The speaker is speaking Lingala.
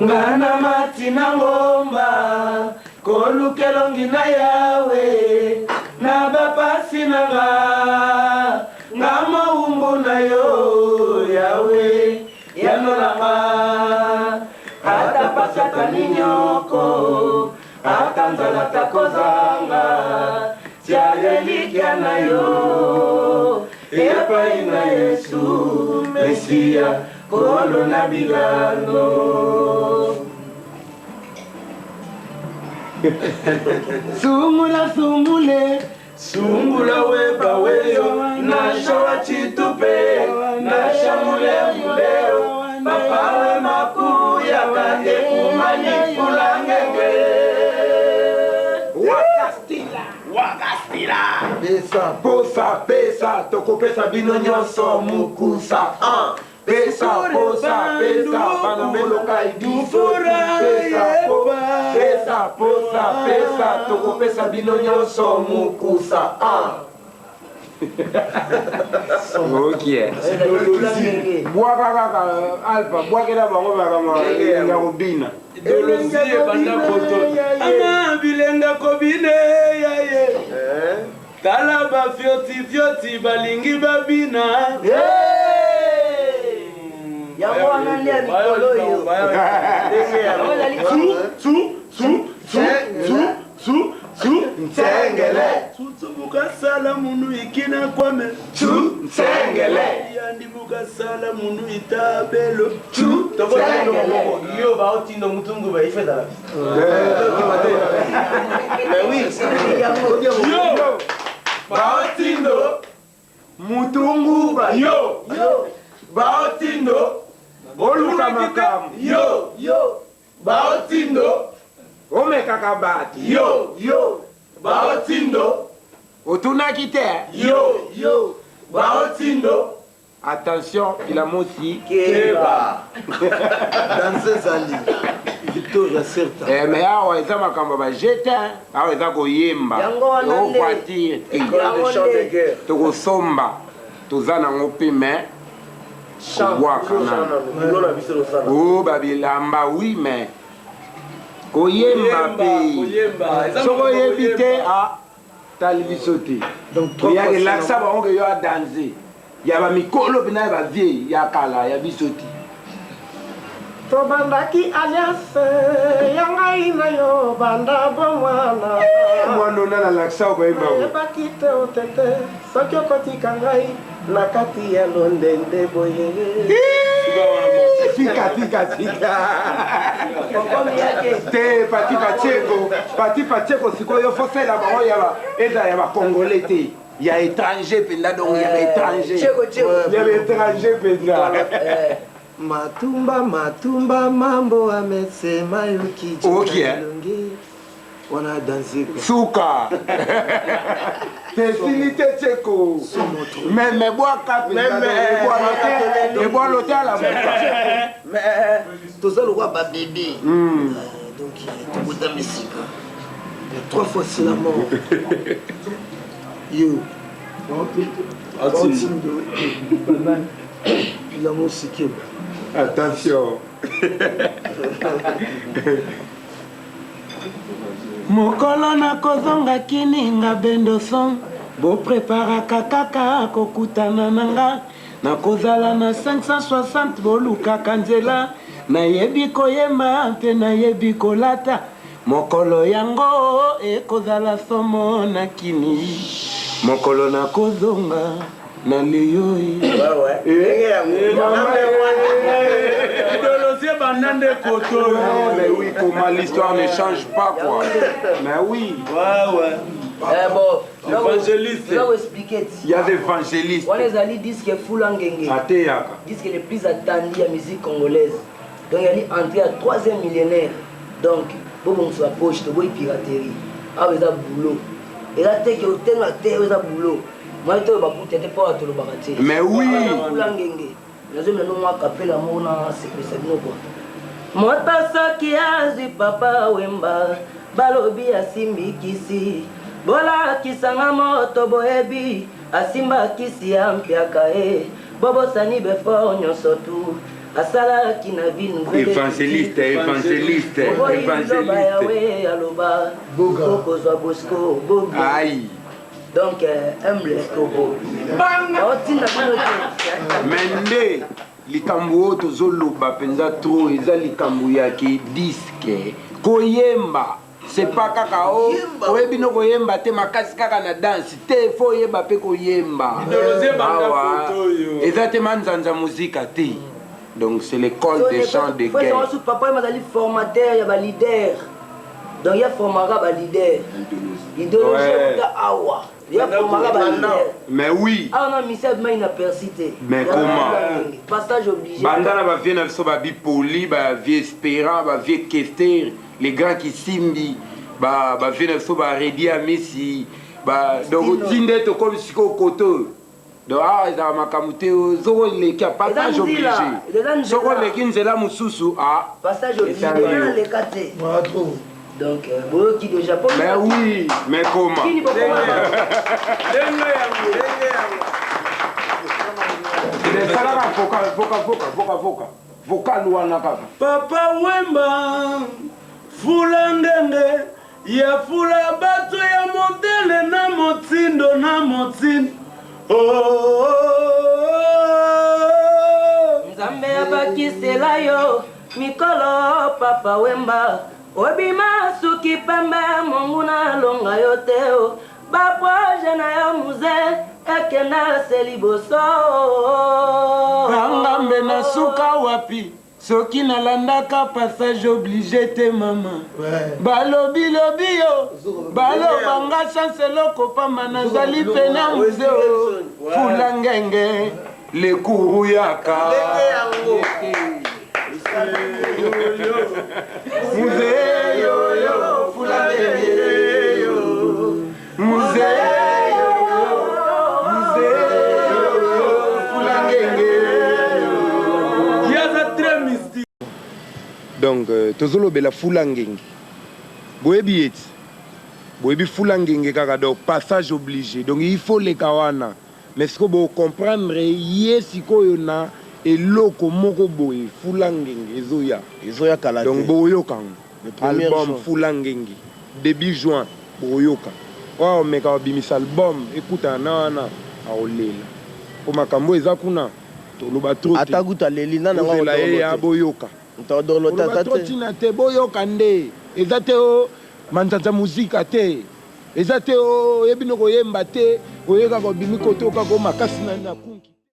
Ngana matina ngomba kolukelongi na yawe na bapasi nanga ngama umbu na yo yawe yanolanga ata pasata ninyoko ata nzala takozanga tialelikia na yo epai na Yesu Mesia kolo na bilano sungula sungule sungula weba weyo na shawa chitupe na shamule muleo papawe maku yakande kumani fulangenge wakastila pesa pesa tokopesa bino nyonso mukusa pesa bana meloka ibiso pesa tokopesa bino nyonso mukusa ok bwaka kaka alpha bwakela bango bakamaa kobina idolosie banda koto ama bilenga kobine yaye tala bafioti balingi babina yango wana nde ya mikolo oyo Nsengele bukasala munu ikina kwame Nsengele yandi bukasala munu itabelo yo baotindo mutungu baifedala yo baotindo mutungu yo baotindo oluka makamu yo baotindo omekaka bati yo baotindo otunaki te yo baotindo attention ilamosi keba Dans ali Victoria certa mais awa eza makambo bajete awa eza koyemba okwatire tokosomba toza nango mpe me kobwakana o babilamba wi me koyemba mpe soki oyebi te tali biso te oya relaksa bango ke yo adanse ya bamikolo mpena ya bavieille ya kala ya biso te tobandaki alliance ya ngai na yo banda bomwana mwana ona na laksa okoyemba oyebaki te otete soki okotika ngai na kati ya londende boye tika te pati pacheko sikoyo fosela bango eza ya bakongole te ya étranger mpenza donc ya baétranger ya baétranger mpenza matumba mambo amesema yukijikalongi wana danse suka tesili te cheko me bwaka ebwalo te ala moka toza lokwa babebe donc tokota misika 3 fois c'est la mort yo otindo bilamo sikeba attention mokolo nakozonga kininga bendoson bopreparaka kaka kokutana nanga nakozala na 560 bolukaka nzela nayebi koyemba mpe nayebi kolata mokolo yango ekozala somo na kini mokolo nakozonga na leyoi mais oui comment l'histoire ne change pas quoi mais oui évangéliste il y a des évangélistes on les a dit disque fulangenge ateyaka disque le plus attendu à musique congolaise donc il y a entré à 3e millénaire donc bon sur la poche de boy piraterie avec ça boulot et là t'es que t'es la terre ça boulot moi tu vas pour t'aider pas tout le bagager mais oui fulangenge les hommes nous moi capé la mona c'est nous quoi motasaki azi papa wemba balobi asimbikisi bolakisanga moto boyebi asimbakisi ya mpiaka e bobosani befort nyonso tu asalaki na vie nouvelle évangéliste loba yawe aloba okozwa bosco bobi aïe donc humble tobo otinda bino te mende likambo oyo tozoloba mpenza tro eza likambo ya kidiske koyemba c'est pas kaka o oyebi no koyemba te makasi kaka na danse te fo oyeba mpe koyemba eza te manzanza muzika te donc c'est l'école des chants de guerre papa mazali formateur ya balider donc ya formaka balider idéologie awa ya formaka balider mais oui awa na misel mai na persité mais comment passage obligé bandana bavie na biso babipoli bavie espérant bavie kester les grands qui simbi bavie na biso baredi ya mesi donc otinde tokomi sikoyo koto donc awa ezala makambo te soko oleki a passage obligé soko oleki nzela mosusu passage obligé naleka te donc boyoki déjà mais oui mais comment esalaka vocal wana kaka papa wemba fula ndenge ya fula bato ya modele na motindo nzambe abakisela yo mikolo papa wemba obima suki pembe monguna alonga yo te baproje na yo muze ekenda se liboso angambe na suka wapi soki nalandaka passage obligé te mama balobilobi yo balobanga chance eloko pamba nazali mpe na muzeo fula ngenge lekuruyaka muzeyo fula ngenge muzeyo fula ngenge yaza très mystique donc tozolobela fula ngenge boyebi eti boyebi fula ngenge kaka donc passage obligé donc il faut leka wana mais siko bocomprendre ye sikoyo na eloko moko boye fula ngenge ezoya kala donc boyokango album fula ngenge début juin boyoka oyo omeka babimisa album ekutana na wana aolela po makambo eza kuna toloba tro atakuta leli nana ozela ye ya boyoka ntodolota tina te boyoka nde eza te o manzanza muzika te eza te oyebi no koyemba te oyeka kobimi kotoka ko makasi na kunki